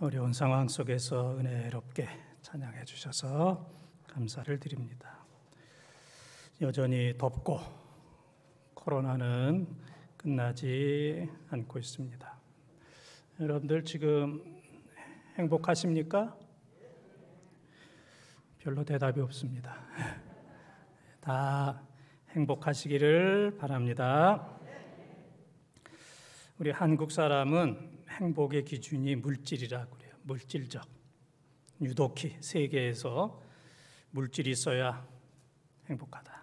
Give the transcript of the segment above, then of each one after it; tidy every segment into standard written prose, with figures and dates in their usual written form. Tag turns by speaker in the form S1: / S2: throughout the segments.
S1: 어려운 상황 속에서 은혜롭게 찬양해 주셔서 감사를 드립니다. 여전히 덥고 코로나는 끝나지 않고 있습니다. 여러분들 지금 행복하십니까? 별로 대답이 없습니다. 다 행복하시기를 바랍니다. 우리 한국 사람은 행복의 기준이 물질이라고 그래요. 물질적. 유독히 세계에서 물질이 있어야 행복하다.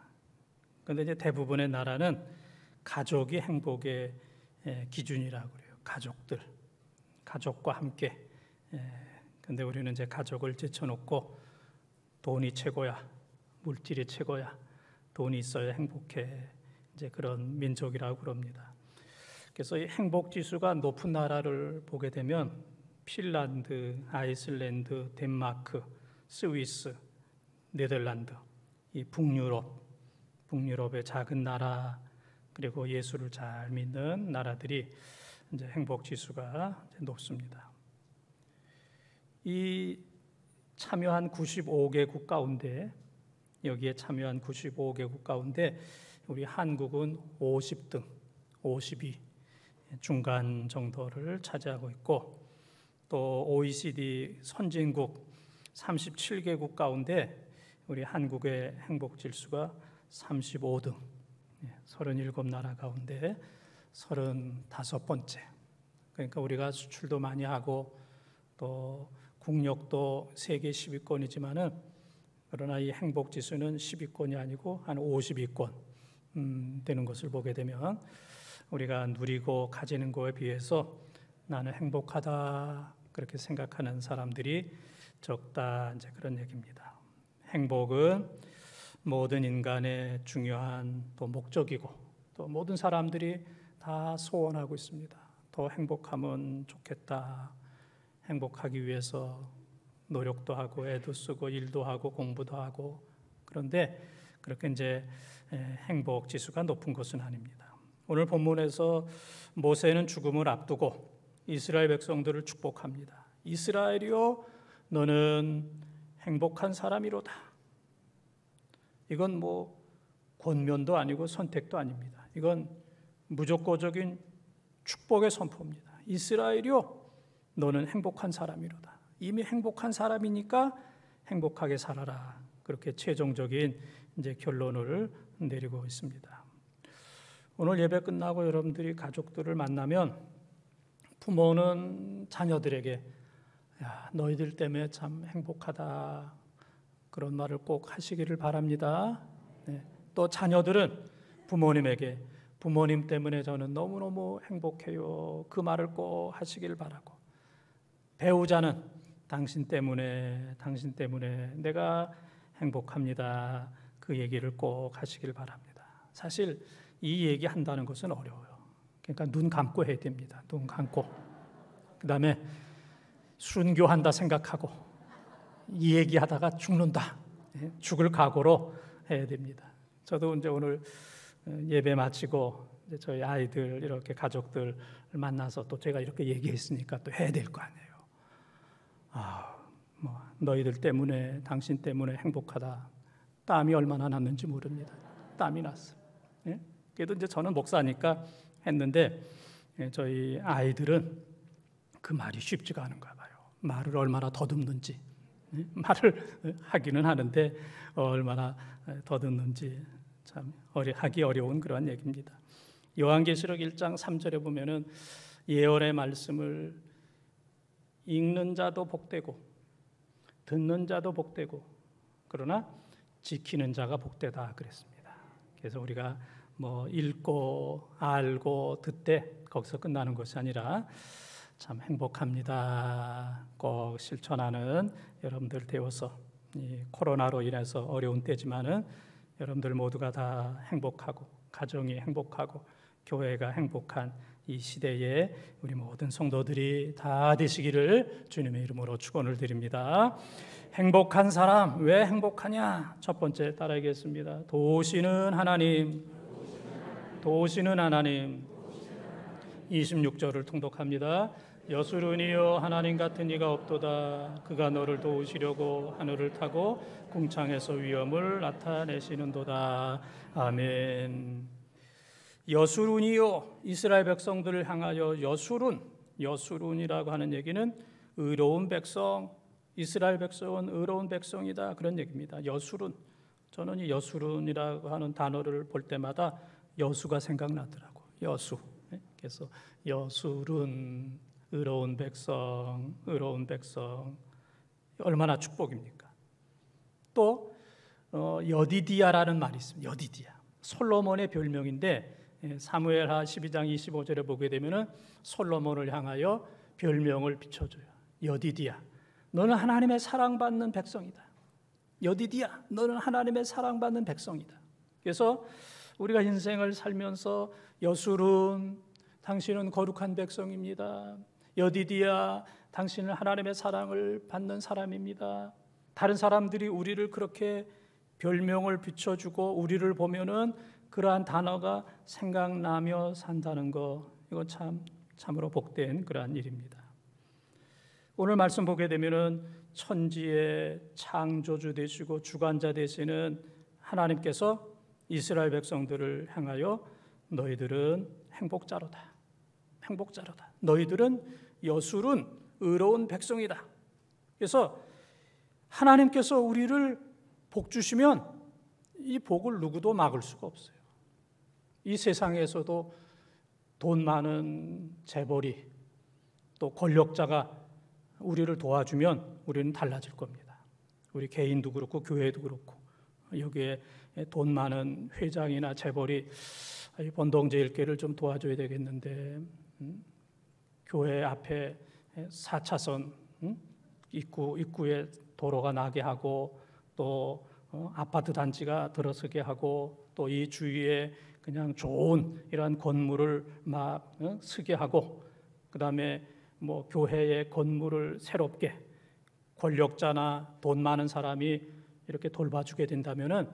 S1: 그런데 이제 대부분의 나라는 가족이 행복의 기준이라고 그래요. 가족들. 가족과 함께. 근데 우리는 이제 가족을 제쳐놓고 돈이 최고야. 물질이 최고야. 돈이 있어야 행복해. 이제 그런 민족이라고 그럽니다. 그래서 이 행복 지수가 높은 나라를 보게 되면 핀란드, 아이슬란드, 덴마크, 스위스, 네덜란드, 이 북유럽의 작은 나라 그리고 예수를 잘 믿는 나라들이 이제 행복 지수가 높습니다. 이 참여한 95개국 가운데 여기에 참여한 95개국 가운데 우리 한국은 50등, 52 중간 정도를 차지하고 있고 또 OECD 선진국 37개국 가운데 우리 한국의 행복 지수가 35등, 37나라 가운데 35번째. 그러니까 우리가 수출도 많이 하고 또 국력도 세계 10위권이지만은 그러나 이 행복 지수는 10위권이 아니고 한 50위권 되는 것을 보게 되면 우리가 누리고 가지는 것에 비해서 나는 행복하다 그렇게 생각하는 사람들이 적다 이제 그런 얘기입니다. 행복은 모든 인간의 중요한 또 목적이고 또 모든 사람들이 다 소원하고 있습니다. 더 행복하면 좋겠다. 행복하기 위해서 노력도 하고 애도 쓰고 일도 하고 공부도 하고 그런데 그렇게 이제 행복 지수가 높은 것은 아닙니다. 오늘 본문에서 모세는 죽음을 앞두고 이스라엘 백성들을 축복합니다. 이스라엘이여 너는 행복한 사람이로다. 이건 뭐 권면도 아니고 선택도 아닙니다. 이건 무조건적인 축복의 선포입니다. 이스라엘이여 너는 행복한 사람이로다. 이미 행복한 사람이니까 행복하게 살아라. 그렇게 최종적인 이제 결론을 내리고 있습니다. 오늘 예배 끝나고 여러분들이 가족들을 만나면 부모는 자녀들에게 야, 너희들 때문에 참 행복하다 그런 말을 꼭 하시기를 바랍니다. 네. 또 자녀들은 부모님에게 부모님 때문에 저는 너무너무 행복해요. 그 말을 꼭 하시길 바라고 배우자는 당신 때문에 내가 행복합니다. 그 얘기를 꼭 하시길 바랍니다. 사실 이 얘기 한다는 것은 어려워요. 그러니까 눈 감고 해야 됩니다. 눈 감고. 그 다음에 순교한다 생각하고 이 얘기하다가 죽는다. 죽을 각오로 해야 됩니다. 저도 이제 오늘 예배 마치고 이제 저희 아이들 이렇게 가족들 만나서 또 제가 이렇게 얘기했으니까 또 해야 될 거 아니에요. 너희들 때문에 당신 때문에 행복하다. 땀이 얼마나 났는지 모릅니다. 땀이 났어. 예? 그래도 이제 저는 목사니까 했는데 저희 아이들은 그 말이 쉽지가 않은가 봐요. 말을 얼마나 더듬는지. 말을 하기는 하는데 얼마나 더듬는지 참 하기 어려운 그런 얘기입니다. 요한계시록 1장 3절에 보면은 예언의 말씀을 읽는 자도 복되고 듣는 자도 복되고 그러나 지키는 자가 복되다 그랬습니다. 그래서 우리가 뭐 읽고 알고 듣되 거기서 끝나는 것이 아니라 참 행복합니다. 꼭 실천하는 여러분들 되어서 이 코로나로 인해서 어려운 때지만은 여러분들 모두가 다 행복하고 가정이 행복하고 교회가 행복한 이 시대에 우리 모든 성도들이 다 되시기를 주님의 이름으로 축원을 드립니다. 행복한 사람 왜 행복하냐? 첫 번째 따라하겠습니다. 도우시는 하나님. 26절을 통독합니다. 여수run이여 하나님 같은 이가 없도다. 그가 너를 도우시려고 하늘을 타고 궁창에서 위엄을 나타내시는도다. 아멘. 여수룬이요, 이스라엘 백성들을 향하여 여수룬이라고 하는 얘기는 의로운 백성, 이스라엘 백성은 의로운 백성이다, 그런 얘기입니다. 여수룬. 저는 이 여수룬이라고 하는 단어를 볼 때마다 여수가 생각나더라고요. 여수. 그래서 여수룬, 의로운 백성, 의로운 백성, 얼마나 축복입니까? 또 여디디아라는 말이 있습니다. 여디디아, 솔로몬의 별명인데 사무엘하 12장 25절에 보게 되면은 솔로몬을 향하여 별명을 비춰줘요. 여디디아, 너는 하나님의 사랑받는 백성이다. 여디디아, 너는 하나님의 사랑받는 백성이다. 그래서 우리가 인생을 살면서 여수룬, 당신은 거룩한 백성입니다. 여디디아, 당신은 하나님의 사랑을 받는 사람입니다. 다른 사람들이 우리를 그렇게 별명을 비춰주고 우리를 보면은 그러한 단어가 생각나며 산다는 거, 이거 참으로 복된 그러한 일입니다. 오늘 말씀 보게 되면은 천지의 창조주 되시고 주관자 되시는 하나님께서 이스라엘 백성들을 향하여 너희들은 행복자로다. 행복자로다. 너희들은 여수룬, 의로운 백성이다. 그래서 하나님께서 우리를 복 주시면 이 복을 누구도 막을 수가 없어요. 이 세상에서도 돈 많은 재벌이 또 권력자가 우리를 도와주면 우리는 달라질 겁니다. 우리 개인도 그렇고 교회도 그렇고 여기에 돈 많은 회장이나 재벌이 번동제일교회를 좀 도와줘야 되겠는데 교회 앞에 4차선 입구에 도로가 나게 하고 또 아파트 단지가 들어서게 하고 또 이 주위에 그냥 좋은 이러한 건물을 막 쓰게 하고 그다음에 뭐 교회의 건물을 새롭게 권력자나 돈 많은 사람이 이렇게 돌봐주게 된다면은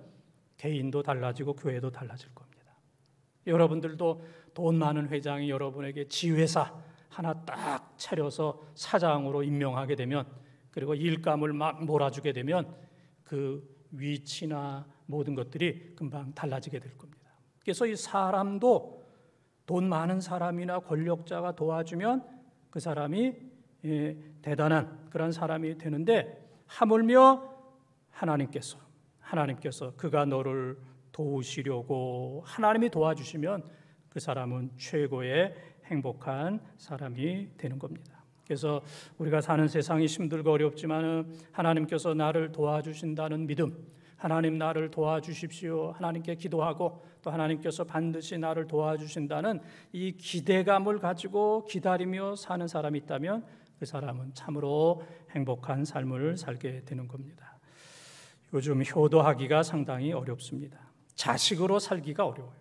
S1: 개인도 달라지고 교회도 달라질 겁니다. 여러분들도 돈 많은 회장이 여러분에게 지회사 하나 딱 차려서 사장으로 임명하게 되면 그리고 일감을 막 몰아주게 되면 그 위치나 모든 것들이 금방 달라지게 될 겁니다. 그래서 이 사람도 돈 많은 사람이나 권력자가 도와주면 그 사람이 대단한 그런 사람이 되는데 하물며 하나님께서 그가 너를 도우시려고 하나님이 도와주시면 그 사람은 최고의 행복한 사람이 되는 겁니다. 그래서 우리가 사는 세상이 힘들고 어렵지만 하나님께서 나를 도와주신다는 믿음, 하나님 나를 도와주십시오, 하나님께 기도하고 또 하나님께서 반드시 나를 도와주신다는 이 기대감을 가지고 기다리며 사는 사람이 있다면 그 사람은 참으로 행복한 삶을 살게 되는 겁니다. 요즘 효도하기가 상당히 어렵습니다. 자식으로 살기가 어려워요.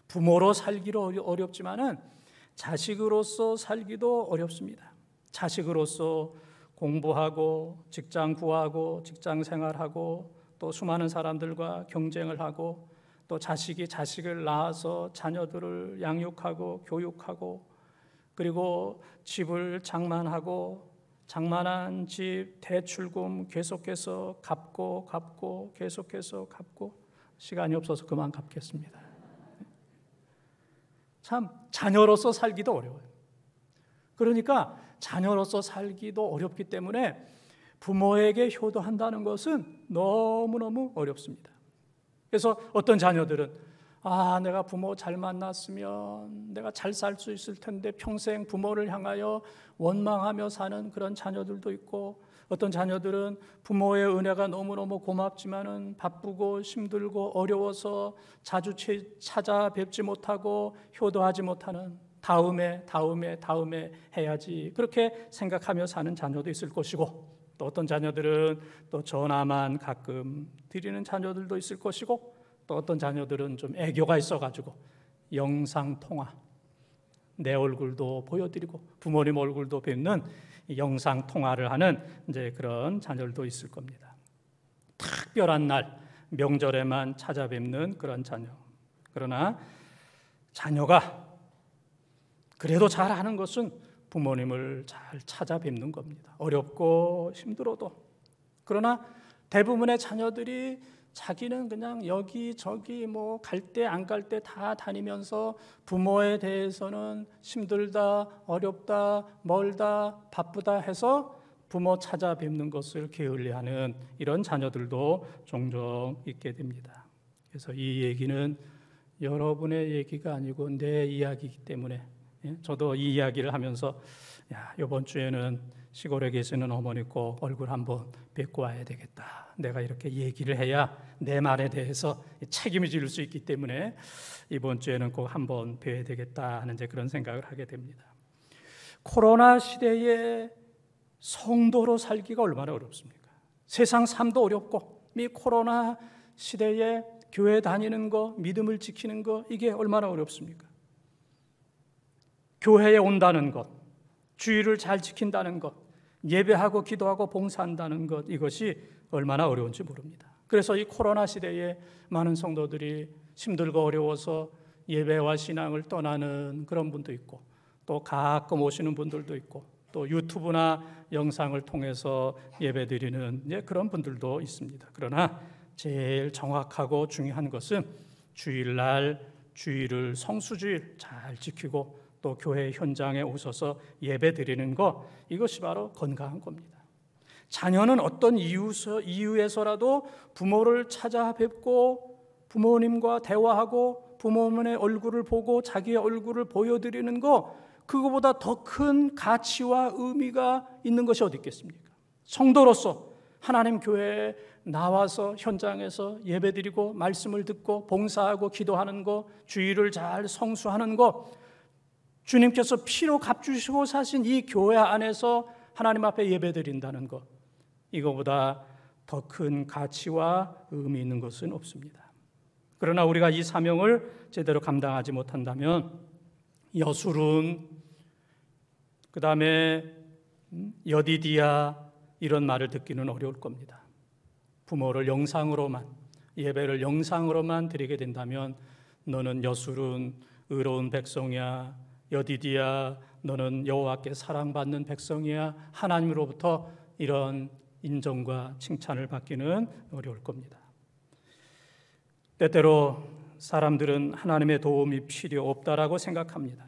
S1: 부모로 살기로 어렵지만은 자식으로서 살기도 어렵습니다. 자식으로서 공부하고 직장 구하고 직장 생활하고 또 수많은 사람들과 경쟁을 하고 또 자식이 자식을 낳아서 자녀들을 양육하고 교육하고 그리고 집을 장만하고 장만한 집 대출금 계속해서 갚고 계속해서 갚고 시간이 없어서 그만 갚겠습니다. 참 자녀로서 살기도 어려워요. 그러니까 자녀로서 살기도 어렵기 때문에 부모에게 효도한다는 것은 너무너무 어렵습니다. 그래서 어떤 자녀들은 내가 부모 잘 만났으면 내가 잘 살 수 있을 텐데 평생 부모를 향하여 원망하며 사는 그런 자녀들도 있고 어떤 자녀들은 부모의 은혜가 너무너무 고맙지만은 바쁘고 힘들고 어려워서 자주 찾아뵙지 못하고 효도하지 못하는 다음에 해야지 그렇게 생각하며 사는 자녀도 있을 것이고 또 어떤 자녀들은 또 전화만 가끔 드리는 자녀들도 있을 것이고 또 어떤 자녀들은 좀 애교가 있어가지고 영상통화 내 얼굴도 보여드리고 부모님 얼굴도 뵙는 영상통화를 하는 이제 그런 자녀들도 있을 겁니다. 특별한 날 명절에만 찾아뵙는 그런 자녀. 그러나 자녀가 그래도 잘하는 것은 부모님을 잘 찾아뵙는 겁니다. 어렵고 힘들어도. 그러나 대부분의 자녀들이 자기는 그냥 여기저기 뭐 갈 때 안 갈 때 다 다니면서 부모에 대해서는 힘들다, 어렵다, 멀다, 바쁘다 해서 부모 찾아뵙는 것을 게을리하는 이런 자녀들도 종종 있게 됩니다. 그래서 이 얘기는 여러분의 얘기가 아니고 내 이야기이기 때문에 저도 이 이야기를 하면서 이번 주에는 시골에 계시는 어머니 꼭 얼굴 한번 뵙고 와야 되겠다. 내가 이렇게 얘기를 해야 내 말에 대해서 책임을 질 수 있기 때문에 이번 주에는 꼭 한번 뵈야 되겠다 하는 그런 생각을 하게 됩니다. 코로나 시대에 성도로 살기가 얼마나 어렵습니까? 세상 삶도 어렵고 이 코로나 시대에 교회 다니는 거, 믿음을 지키는 거 이게 얼마나 어렵습니까? 교회에 온다는 것, 주의를 잘 지킨다는 것, 예배하고 기도하고 봉사한다는 것 이것이 얼마나 어려운지 모릅니다. 그래서 이 코로나 시대에 많은 성도들이 힘들고 어려워서 예배와 신앙을 떠나는 그런 분도 있고 또 가끔 오시는 분들도 있고 또 유튜브나 영상을 통해서 예배드리는 그런 분들도 있습니다. 그러나 제일 정확하고 중요한 것은 주일날 주일을 성수주일 잘 지키고 또 교회 현장에 오셔서 예배드리는 것 이것이 바로 건강한 겁니다. 자녀는 어떤 이유에서라도 부모를 찾아뵙고 부모님과 대화하고 부모님의 얼굴을 보고 자기의 얼굴을 보여드리는 것 그거보다 더 큰 가치와 의미가 있는 것이 어디 있겠습니까? 성도로서 하나님 교회에 나와서 현장에서 예배드리고 말씀을 듣고 봉사하고 기도하는 것 주일을 잘 성수하는 것 주님께서 피로 값주시고 사신 이 교회 안에서 하나님 앞에 예배드린다는 것 이거보다 더 큰 가치와 의미 있는 것은 없습니다. 그러나 우리가 이 사명을 제대로 감당하지 못한다면 여술은 그 다음에 여디디야 이런 말을 듣기는 어려울 겁니다. 부모를 영상으로만 예배를 영상으로만 드리게 된다면 너는 여술은 의로운 백성이야 여디디야 너는 여호와께 사랑받는 백성이야 하나님으로부터 이런 인정과 칭찬을 받기는 어려울 겁니다. 때때로 사람들은 하나님의 도움이 필요 없다라고 생각합니다.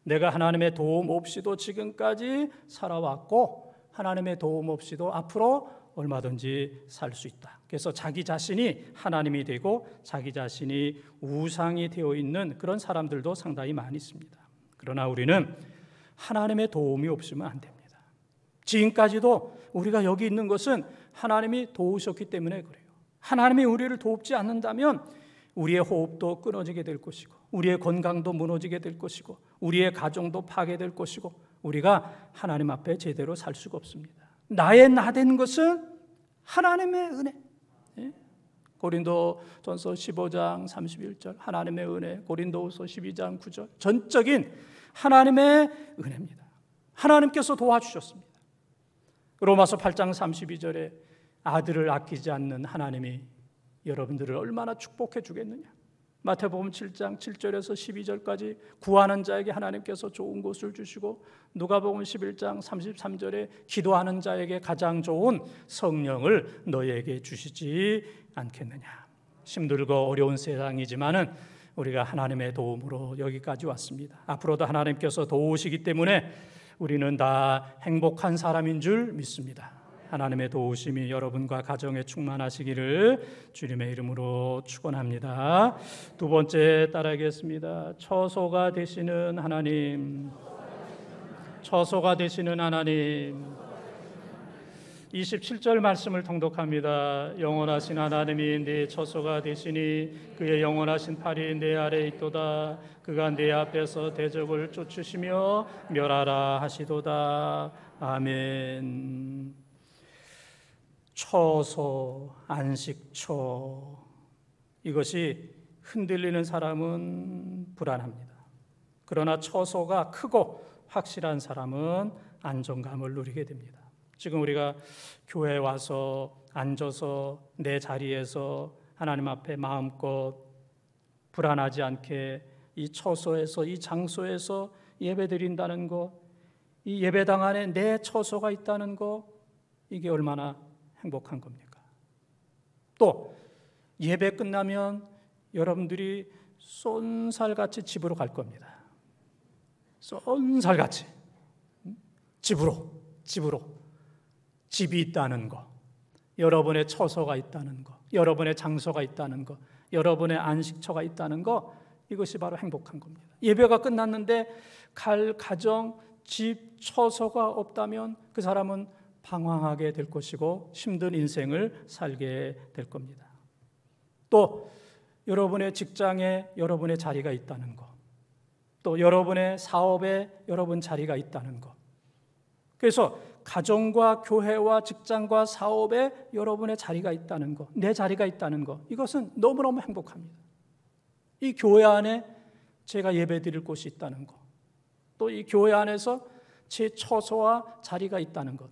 S1: 내가 하나님의 도움 없이도 지금까지 살아왔고 하나님의 도움 없이도 앞으로 얼마든지 살 수 있다. 그래서 자기 자신이 하나님이 되고 자기 자신이 우상이 되어 있는 그런 사람들도 상당히 많이 있습니다. 그러나 우리는 하나님의 도움이 없으면 안 됩니다. 지금까지도 우리가 여기 있는 것은 하나님이 도우셨기 때문에 그래요. 하나님이 우리를 돕지 않는다면 우리의 호흡도 끊어지게 될 것이고 우리의 건강도 무너지게 될 것이고 우리의 가정도 파괴될 것이고 우리가 하나님 앞에 제대로 살 수가 없습니다. 나의 나된 것은 하나님의 은혜. 고린도전서 15장 31절 하나님의 은혜, 고린도후서 12장 9절 전적인 하나님의 은혜입니다. 하나님께서 도와주셨습니다. 로마서 8장 32절에 아들을 아끼지 않는 하나님이 여러분들을 얼마나 축복해 주겠느냐. 마태복음 7장 7절에서 12절까지 구하는 자에게 하나님께서 좋은 것을 주시고 누가복음 11장 33절에 기도하는 자에게 가장 좋은 성령을 너희에게 주시지 않겠느냐. 힘들고 어려운 세상이지만은 우리가 하나님의 도움으로 여기까지 왔습니다. 앞으로도 하나님께서 도우시기 때문에 우리는 다 행복한 사람인 줄 믿습니다. 하나님의 도우심이 여러분과 가정에 충만하시기를 주님의 이름으로 축원합니다. 두 번째 따라하겠습니다. 처소가 되시는 하나님, 처소가 되시는 하나님. 27절 말씀을 통독합니다. 영원하신 하나님이 내 처소가 되시니 그의 영원하신 팔이 내 아래에 있도다. 그가 내 앞에서 대적을 쫓으시며 멸하라 하시도다. 아멘. 처소, 안식처 이것이 흔들리는 사람은 불안합니다. 그러나 처소가 크고 확실한 사람은 안정감을 누리게 됩니다. 지금 우리가 교회에 와서 앉아서 내 자리에서 하나님 앞에 마음껏 불안하지 않게 이 처소에서 이 장소에서 예배드린다는 것 이 예배당 안에 내 처소가 있다는 거, 이게 얼마나 행복한 겁니까? 또 예배 끝나면 여러분들이 쏜살같이 집으로 갈 겁니다. 쏜살같이 집으로 집이 있다는 거, 여러분의 처소가 있다는 거, 여러분의 장소가 있다는 거, 여러분의 안식처가 있다는 거, 이것이 바로 행복한 겁니다. 예배가 끝났는데 갈 가정, 집, 처소가 없다면 그 사람은 방황하게 될 것이고 힘든 인생을 살게 될 겁니다. 또 여러분의 직장에 여러분의 자리가 있다는 것, 또 여러분의 사업에 여러분 자리가 있다는 것, 그래서 가정과 교회와 직장과 사업에 여러분의 자리가 있다는 것, 내 자리가 있다는 것, 이것은 너무너무 행복합니다. 이 교회 안에 제가 예배 드릴 곳이 있다는 것, 또 이 교회 안에서 제 처소와 자리가 있다는 것,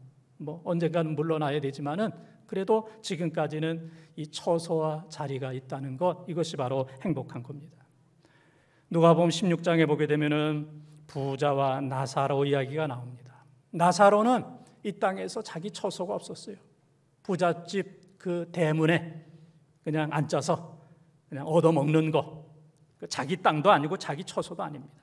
S1: 언젠가는 물러나야 되지만은 그래도 지금까지는 이 처소와 자리가 있다는 것, 이것이 바로 행복한 겁니다. 누가복음 16장에 보게 되면은 부자와 나사로 이야기가 나옵니다. 나사로는 이 땅에서 자기 처소가 없었어요. 부잣집 그 대문에 그냥 앉아서 그냥 얻어먹는 거, 자기 땅도 아니고 자기 처소도 아닙니다.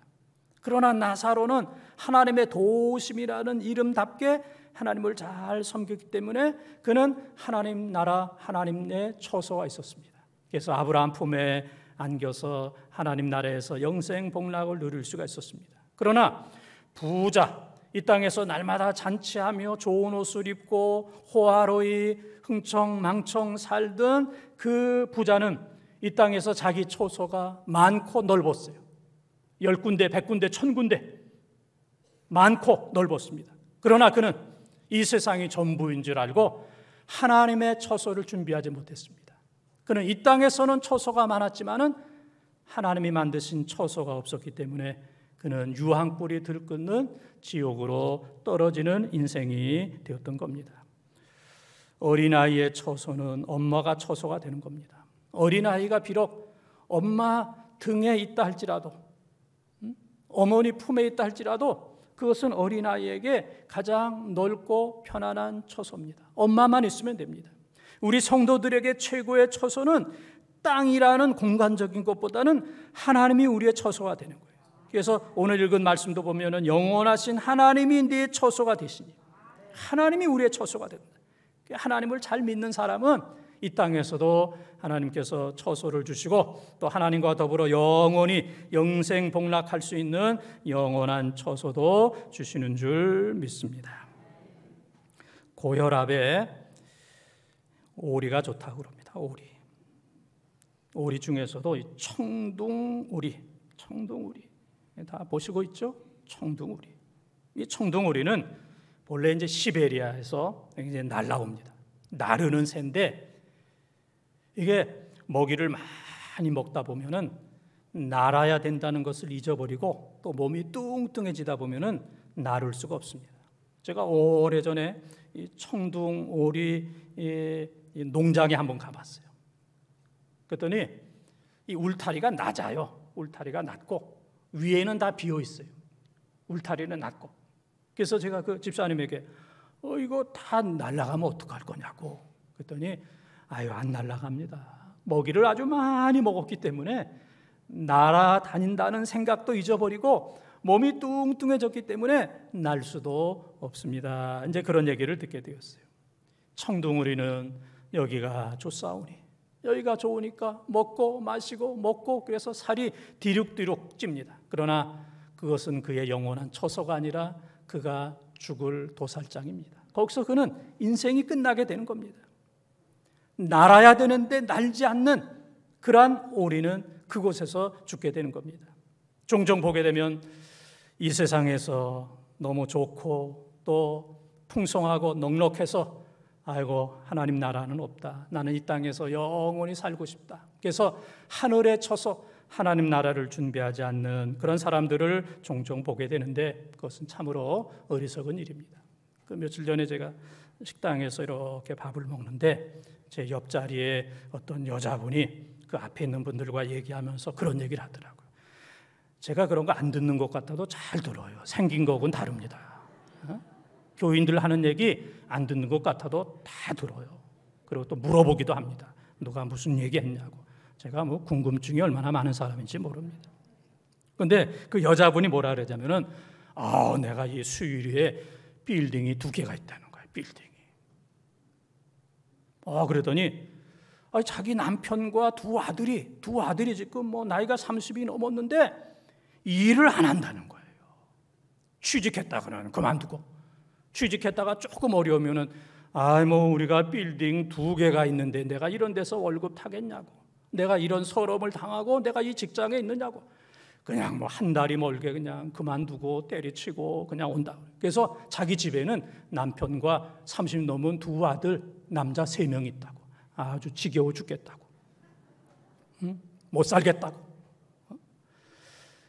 S1: 그러나 나사로는 하나님의 도우심이라는 이름답게 하나님을 잘 섬겼기 때문에 그는 하나님 나라, 하나님의 처소가 있었습니다. 그래서 아브라함 품에 안겨서 하나님 나라에서 영생 복락을 누릴 수가 있었습니다. 그러나 부자, 이 땅에서 날마다 잔치하며 좋은 옷을 입고 호화로이 흥청망청 살던 그 부자는 이 땅에서 자기 처소가 많고 넓었어요. 10군데, 100군데, 1000군데 많고 넓었습니다. 그러나 그는 이 세상이 전부인 줄 알고 하나님의 처소를 준비하지 못했습니다. 그는 이 땅에서는 처소가 많았지만은 하나님이 만드신 처소가 없었기 때문에 그는 유황불이 들끓는 지옥으로 떨어지는 인생이 되었던 겁니다. 어린아이의 처소는 엄마가 처소가 되는 겁니다. 어린아이가 비록 엄마 등에 있다 할지라도, 어머니 품에 있다 할지라도 그것은 어린아이에게 가장 넓고 편안한 처소입니다. 엄마만 있으면 됩니다. 우리 성도들에게 최고의 처소는 땅이라는 공간적인 것보다는 하나님이 우리의 처소가 되는 거예요. 그래서 오늘 읽은 말씀도 보면은 영원하신 하나님이 네 처소가 되시니, 하나님이 우리의 처소가 된다. 하나님을 잘 믿는 사람은 이 땅에서도 하나님께서 처소를 주시고 또 하나님과 더불어 영원히 영생 복락할 수 있는 영원한 처소도 주시는 줄 믿습니다. 고혈압에 오리가 좋다고 그럽니다. 오리 중에서도 이 청둥오리 다 보시고 있죠? 청둥오리. 이 청둥오리는 원래 이제 시베리아에서 이제 날라옵니다. 나르는 새인데 이게 먹이를 많이 먹다 보면은 날아야 된다는 것을 잊어버리고 또 몸이 뚱뚱해지다 보면은 나를 수가 없습니다. 제가 오래전에 이 청둥오리 농장에 한번 가봤어요. 그랬더니 이 울타리가 낮아요. 울타리가 낮고 위에는 다 비어 있어요. 울타리는 낮고. 그래서 제가 그 집사님에게 이거 다 날아가면 어떡할 거냐고. 그랬더니 안 날아갑니다. 먹이를 아주 많이 먹었기 때문에 날아다닌다는 생각도 잊어버리고 몸이 뚱뚱해졌기 때문에 날 수도 없습니다. 이제 그런 얘기를 듣게 되었어요. 청둥오리는 여기가 좋사오니, 여기가 좋으니까 먹고 마시고 먹고, 그래서 살이 디룩디룩 찝니다. 그러나 그것은 그의 영원한 처소가 아니라 그가 죽을 도살장입니다. 거기서 그는 인생이 끝나게 되는 겁니다. 날아야 되는데 날지 않는 그러한 오리는 그곳에서 죽게 되는 겁니다. 종종 보게 되면 이 세상에서 너무 좋고 또 풍성하고 넉넉해서 하나님 나라는 없다. 나는 이 땅에서 영원히 살고 싶다. 그래서 하늘에 쳐서 하나님 나라를 준비하지 않는 그런 사람들을 종종 보게 되는데 그것은 참으로 어리석은 일입니다. 그 며칠 전에 제가 식당에서 이렇게 밥을 먹는데 제 옆자리에 어떤 여자분이 그 앞에 있는 분들과 얘기하면서 그런 얘기를 하더라고요. 제가 그런 거 안 듣는 것 같아도 잘 들어요. 생긴 거하고는 다릅니다. 교인들 하는 얘기 안 듣는 것 같아도 다 들어요. 그리고 또 물어보기도 합니다. 누가 무슨 얘기했냐고. 제가 뭐 궁금증이 얼마나 많은 사람인지 모릅니다. 그런데 그 여자분이 뭐라 그러냐면은 내가 이 수유리에 빌딩이 2개가 있다는 거예요. 빌딩이. 그러더니 자기 남편과 두 아들이 지금 뭐 나이가 30이 넘었는데 일을 안 한다는 거예요. 취직했다가는 그만두고, 취직했다가 조금 어려우면은 우리가 빌딩 2개가 있는데 내가 이런 데서 월급 타겠냐고, 내가 이런 서름을 당하고 내가 이 직장에 있느냐고, 그냥 뭐 한 달이 멀게 그냥 그만두고 때리치고 그냥 온다. 그래서 자기 집에는 남편과 30 넘은 2 아들, 남자 3명 있다고. 아주 지겨워 죽겠다고, 못 살겠다고.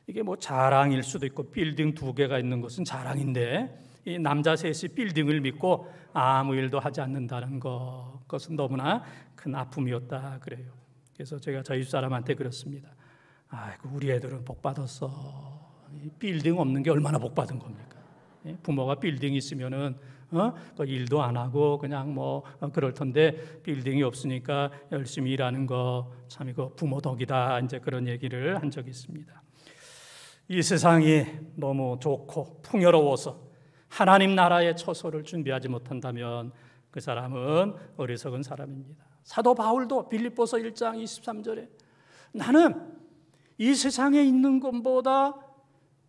S1: 이게 뭐 자랑일 수도 있고, 빌딩 2개가 있는 것은 자랑인데 이 남자 셋이 빌딩을 믿고 아무 일도 하지 않는다는 것, 그것은 너무나 큰 아픔이었다 그래요. 그래서 제가 저희 집사람한테 그렇습니다. 우리 애들은 복 받았어. 빌딩 없는 게 얼마나 복 받은 겁니까? 부모가 빌딩 있으면은 그 일도 안 하고 그냥 뭐 그럴 텐데, 빌딩이 없으니까 열심히 일하는 거 참 이거 부모 덕이다. 이제 그런 얘기를 한 적이 있습니다. 이 세상이 너무 좋고 풍요로워서 하나님 나라의 처소를 준비하지 못한다면 그 사람은 어리석은 사람입니다. 사도 바울도 빌립보서 1장 23절에 나는 이 세상에 있는 것보다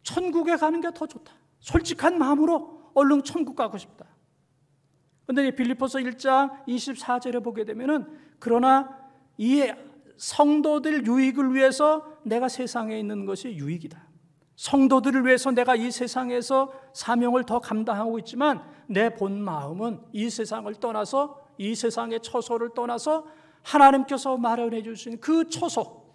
S1: 천국에 가는 게 더 좋다. 솔직한 마음으로 얼른 천국 가고 싶다. 그런데 빌립보서 1장 24절에 보게 되면은 그러나 이 성도들 유익을 위해서 내가 세상에 있는 것이 유익이다. 성도들을 위해서 내가 이 세상에서 사명을 더 감당하고 있지만 내 본 마음은 이 세상을 떠나서, 이 세상의 처소를 떠나서 하나님께서 마련해 주신 그 처소,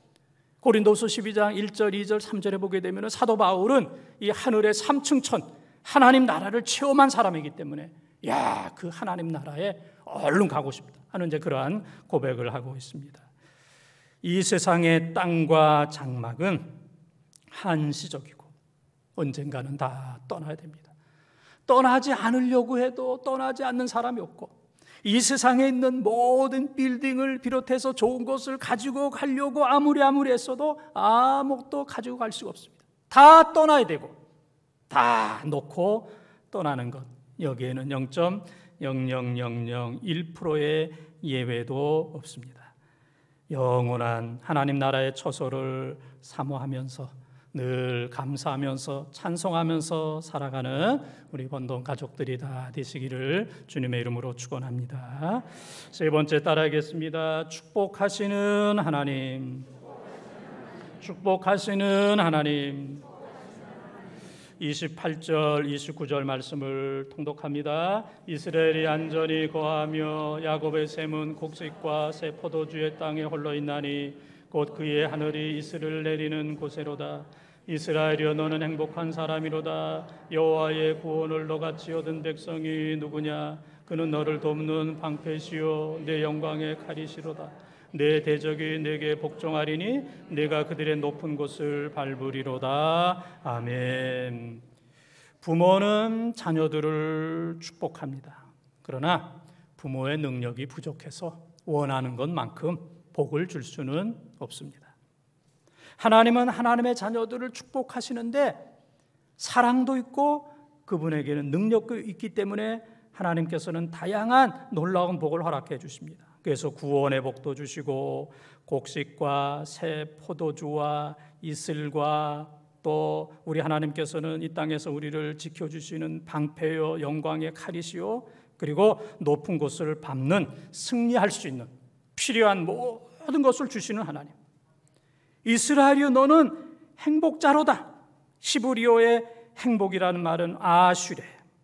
S1: 고린도서 12장 1절, 2절, 3절에 보게 되면 사도 바울은 이 하늘의 3층천 하나님 나라를 체험한 사람이기 때문에 그 하나님 나라에 얼른 가고 싶다 하는 이제 그러한 고백을 하고 있습니다. 이 세상의 땅과 장막은 한시적이고 언젠가는 다 떠나야 됩니다. 떠나지 않으려고 해도 떠나지 않는 사람이 없고, 이 세상에 있는 모든 빌딩을 비롯해서 좋은 것을 가지고 가려고 아무리 했어도 아무것도 가지고 갈 수가 없습니다. 다 떠나야 되고 다 놓고 떠나는 것, 여기에는 0.00001%의 예외도 없습니다. 영원한 하나님 나라의 처소를 사모하면서 늘 감사하면서 찬송하면서 살아가는 우리 본동 가족들이 다 되시기를 주님의 이름으로 축원합니다. 3번째 따라하겠습니다. 축복하시는 하나님, 축복하시는 하나님. 28절, 29절 말씀을 통독합니다. 이스라엘이 안전히 거하며 야곱의 샘은 곡식과 새 포도주의 땅에 홀로 있나니 곧 그의 하늘이 이슬을 내리는 곳에로다. 이스라엘이여 너는 행복한 사람이로다. 여호와의 구원을 너같이 얻은 백성이 누구냐? 그는 너를 돕는 방패시요 내 영광의 칼이시로다. 내 대적이 내게 복종하리니 내가 그들의 높은 곳을 밟으리로다. 아멘. 부모는 자녀들을 축복합니다. 그러나 부모의 능력이 부족해서 원하는 것만큼 복을 줄 수는 없습니다. 하나님은 하나님의 자녀들을 축복하시는데 사랑도 있고 그분에게는 능력도 있기 때문에 하나님께서는 다양한 놀라운 복을 허락해 주십니다. 그래서 구원의 복도 주시고 곡식과 새 포도주와 이슬과 또 우리 하나님께서는 이 땅에서 우리를 지켜주시는 방패요 영광의 칼이시요 그리고 높은 곳을 밟는 승리할 수 있는 필요한 모든 것을 주시는 하나님. 이스라엘이여 너는 행복자로다. 시브리어의 행복이라는 말은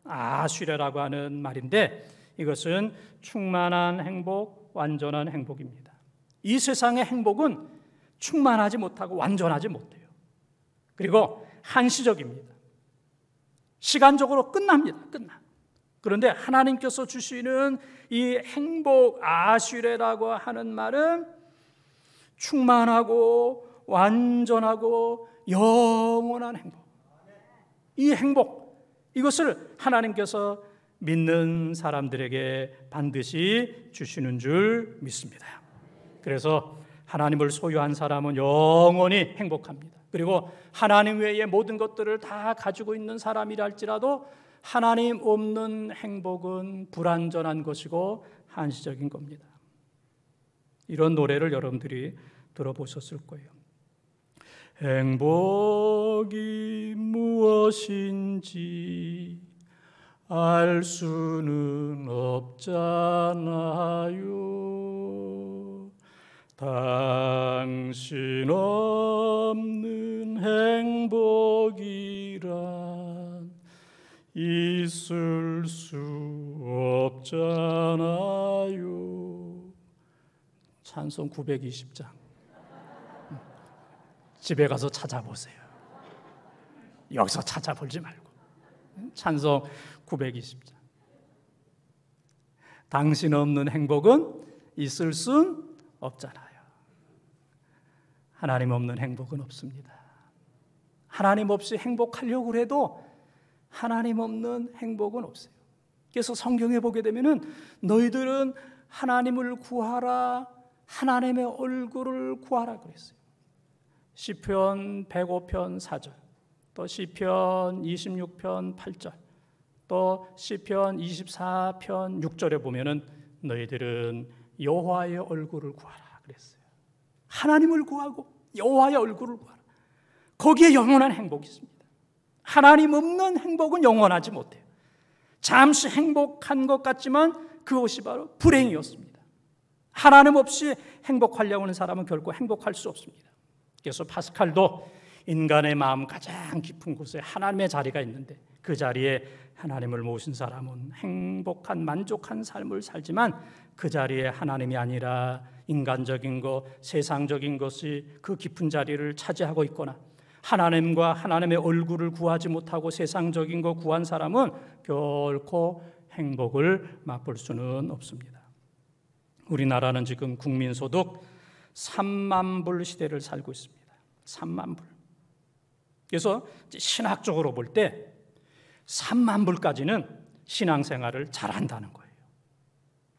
S1: 아슈레라고 하는 말인데 이것은 충만한 행복, 완전한 행복입니다. 이 세상의 행복은 충만하지 못하고 완전하지 못해요. 그리고 한시적입니다. 시간적으로 끝납니다. 그런데 하나님께서 주시는 이 행복, 아슈레라고 하는 말은 충만하고 완전하고 영원한 행복. 이 행복, 이것을 하나님께서 믿는 사람들에게 반드시 주시는 줄 믿습니다. 그래서 하나님을 소유한 사람은 영원히 행복합니다. 그리고 하나님 외의 모든 것들을 다 가지고 있는 사람이라 할지라도 하나님 없는 행복은 불완전한 것이고 한시적인 겁니다. 이런 노래를 여러분들이 들어보셨을 거예요. 행복이 무엇인지 알 수는 없잖아요. 당신 없는 행복이란 있을 수 없잖아요. 찬송 920장. 집에 가서 찾아보세요. 여기서 찾아보지 말고. 찬송 920장. 당신 없는 행복은 있을 순 없잖아요. 하나님 없는 행복은 없습니다. 하나님 없이 행복하려고 해도 하나님 없는 행복은 없어요. 그래서 성경에 보게 되면은 너희들은 하나님을 구하라, 하나님의 얼굴을 구하라 그랬어요. 시편 105편 4절, 또 시편 26편 8절, 또 시편 24편 6절에 보면은 너희들은 여호와의 얼굴을 구하라 그랬어요. 하나님을 구하고 여호와의 얼굴을 구하라. 거기에 영원한 행복이 있습니다. 하나님 없는 행복은 영원하지 못해요. 잠시 행복한 것 같지만 그것이 바로 불행이었습니다. 하나님 없이 행복하려고 하는 사람은 결코 행복할 수 없습니다. 그래서 파스칼도 인간의 마음 가장 깊은 곳에 하나님의 자리가 있는데 그 자리에 하나님을 모신 사람은 행복한 만족한 삶을 살지만 그 자리에 하나님이 아니라 인간적인 것, 세상적인 것이 그 깊은 자리를 차지하고 있거나 하나님과 하나님의 얼굴을 구하지 못하고 세상적인 것 구한 사람은 결코 행복을 맛볼 수는 없습니다. 우리나라는 지금 국민소득 3만 불 시대를 살고 있습니다. 3만 불. 그래서 신학적으로 볼 때 3만 불까지는 신앙생활을 잘한다는 거예요.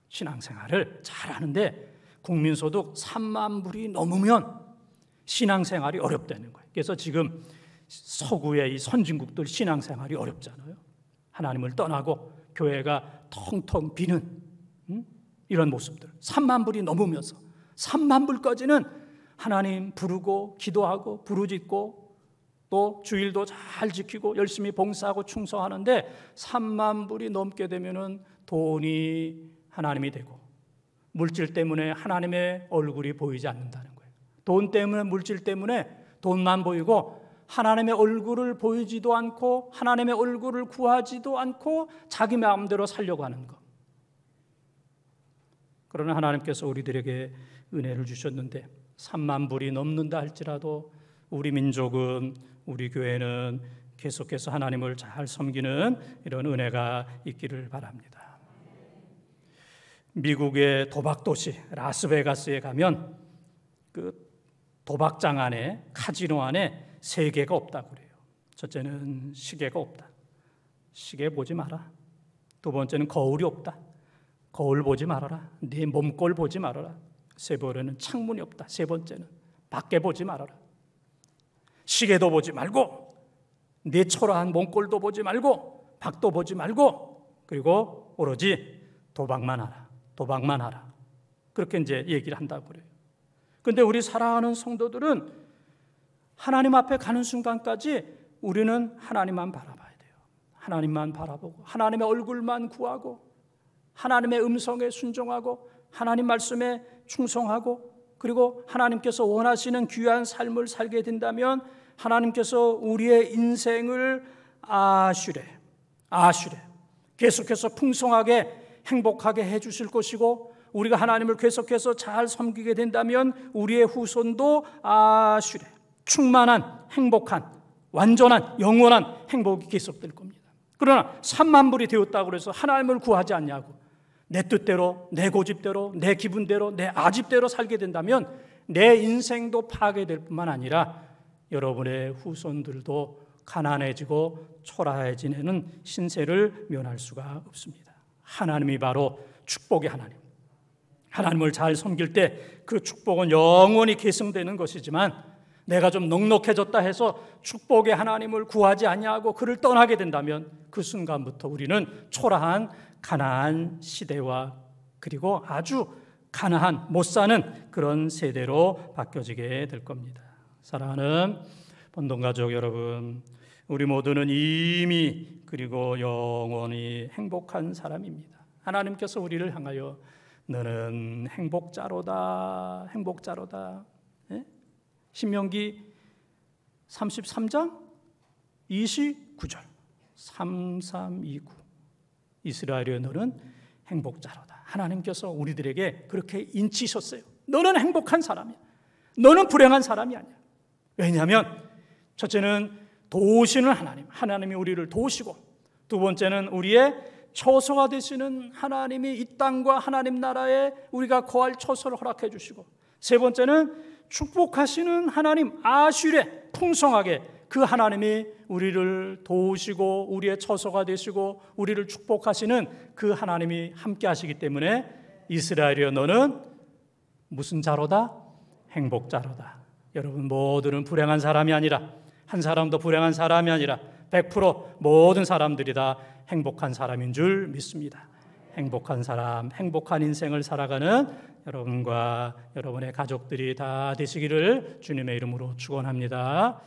S1: 신앙생활을 잘하는데 국민소득 3만 불이 넘으면 신앙생활이 어렵다는 거예요. 그래서 지금 서구의 이 선진국들 신앙생활이 어렵잖아요. 하나님을 떠나고 교회가 텅텅 비는 이런 모습들. 3만 불이 넘으면서 3만 불까지는 하나님 부르고 기도하고 부르짖고 또 주일도 잘 지키고 열심히 봉사하고 충성하는데 3만 불이 넘게 되면은 돈이 하나님이 되고 물질 때문에 하나님의 얼굴이 보이지 않는다는 거예요. 돈 때문에 물질 때문에 돈만 보이고 하나님의 얼굴을 보이지도 않고 하나님의 얼굴을 구하지도 않고 자기 마음대로 살려고 하는 것. 그러나 하나님께서 우리들에게 은혜를 주셨는데 3만 불이 넘는다 할지라도 우리 민족은 우리 교회는 계속해서 하나님을 잘 섬기는 이런 은혜가 있기를 바랍니다. 미국의 도박 도시 라스베가스에 가면 그 도박장 안에 카지노 안에 세 개가 없다고 그래요. 첫째는 시계가 없다. 시계 보지 마라. 두 번째는 거울이 없다. 거울 보지 말아라. 네 몸꼴 보지 말아라. 세 번째는 창문이 없다. 세 번째는 밖에 보지 말아라. 시계도 보지 말고 네 초라한 몸꼴도 보지 말고 밖도 보지 말고 그리고 오로지 도박만 하라. 도박만 하라. 그렇게 이제 얘기를 한다고 그래요. 그런데 우리 사랑하는 성도들은 하나님 앞에 가는 순간까지 우리는 하나님만 바라봐야 돼요. 하나님만 바라보고 하나님의 얼굴만 구하고 하나님의 음성에 순종하고 하나님 말씀에 충성하고 그리고 하나님께서 원하시는 귀한 삶을 살게 된다면 하나님께서 우리의 인생을 아슈레 계속해서 풍성하게 행복하게 해주실 것이고 우리가 하나님을 계속해서 잘 섬기게 된다면 우리의 후손도 아슈레 충만한 행복한 완전한 영원한 행복이 계속될 겁니다. 그러나 3만 불이 되었다고 해서 하나님을 구하지 않냐고 내 뜻대로 내 고집대로 내 기분대로 내 아집대로 살게 된다면 내 인생도 파괴될 뿐만 아니라 여러분의 후손들도 가난해지고 초라해지는 신세를 면할 수가 없습니다. 하나님이 바로 축복의 하나님. 하나님을 잘 섬길 때 그 축복은 영원히 계승되는 것이지만 내가 좀 넉넉해졌다 해서 축복의 하나님을 구하지 아니하고 그를 떠나게 된다면 그 순간부터 우리는 초라한 가나안 시대와 그리고 아주 가나안 못 사는 그런 세대로 바뀌어지게 될 겁니다. 사랑하는 본동가족 여러분, 우리 모두는 이미 그리고 영원히 행복한 사람입니다. 하나님께서 우리를 향하여 너는 행복자로다, 행복자로다. 예? 신명기 33장 29절 3329 이스라엘이여 너는 행복자로다. 하나님께서 우리들에게 그렇게 인치셨어요. 너는 행복한 사람이야. 너는 불행한 사람이 아니야. 왜냐하면 첫째는 도우시는 하나님, 하나님이 우리를 도우시고, 두 번째는 우리의 처소가 되시는 하나님이 이 땅과 하나님 나라에 우리가 거할 처소를 허락해 주시고, 세 번째는 축복하시는 하나님 아슐에 풍성하게 그 하나님이 우리를 도우시고 우리의 처소가 되시고 우리를 축복하시는 그 하나님이 함께 하시기 때문에 이스라엘이여 너는 무슨 자로다? 행복자로다. 여러분 모두는 불행한 사람이 아니라, 한 사람도 불행한 사람이 아니라 100% 모든 사람들이 다 행복한 사람인 줄 믿습니다. 행복한 사람, 행복한 인생을 살아가는 여러분과 여러분의 가족들이 다 되시기를 주님의 이름으로 축원합니다.